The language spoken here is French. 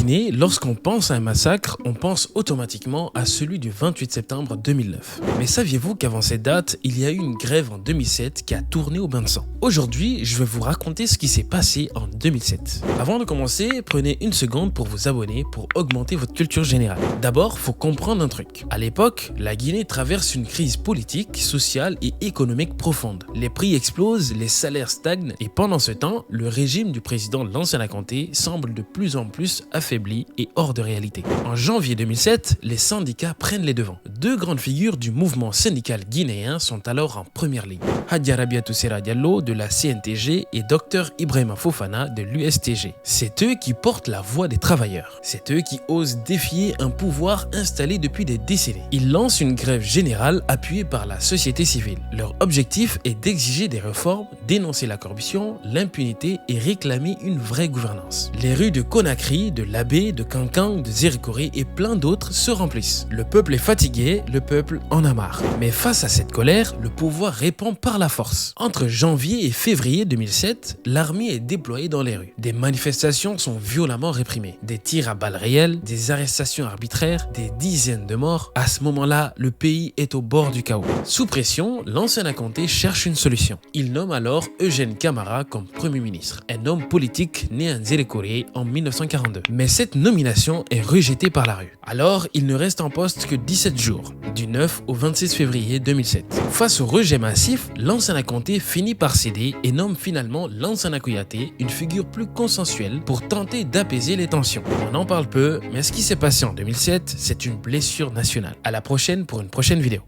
Guinée, lorsqu'on pense à un massacre, on pense automatiquement à celui du 28 septembre 2009. Mais saviez-vous qu'avant cette date, il y a eu une grève en 2007 qui a tourné au bain de sang? Aujourd'hui, je vais vous raconter ce qui s'est passé en 2007. Avant de commencer, prenez une seconde pour vous abonner pour augmenter votre culture générale. D'abord, faut comprendre un truc. À l'époque, la Guinée traverse une crise politique, sociale et économique profonde. Les prix explosent, les salaires stagnent et pendant ce temps, le régime du président Lansana Conté semble de plus en plus affaibli et hors de réalité. En janvier 2007, les syndicats prennent les devants. Deux grandes figures du mouvement syndical guinéen sont alors en première ligne. Hadja Rabiatou Serra Diallo de la CNTG et Dr Ibrahima Fofana de l'USTG. C'est eux qui portent la voix des travailleurs. C'est eux qui osent défier un pouvoir installé depuis des décennies. Ils lancent une grève générale appuyée par la société civile. Leur objectif est d'exiger des réformes, dénoncer la corruption, l'impunité et réclamer une vraie gouvernance. Les rues de Conakry, de Labé, de Kankan, de Zérykoré et plein d'autres se remplissent. Le peuple est fatigué, le peuple en a marre. Mais face à cette colère, le pouvoir répond par la force. Entre janvier et février 2007, l'armée est déployée dans les rues. Des manifestations sont violemment réprimées. Des tirs à balles réelles, des arrestations arbitraires, des dizaines de morts. À ce moment-là, le pays est au bord du chaos. Sous pression, Lansana Conté cherche une solution. Il nomme alors Eugène Camara comme Premier ministre, un homme politique né à Zérykoré en 1942. Mais cette nomination est rejetée par la rue. Alors, il ne reste en poste que 17 jours, du 9 au 26 février 2007. Face au rejet massif, Lansana Conté finit par céder et nomme finalement Lansana Kouyaté, une figure plus consensuelle pour tenter d'apaiser les tensions. On en parle peu, mais ce qui s'est passé en 2007, c'est une blessure nationale. À la prochaine pour une prochaine vidéo.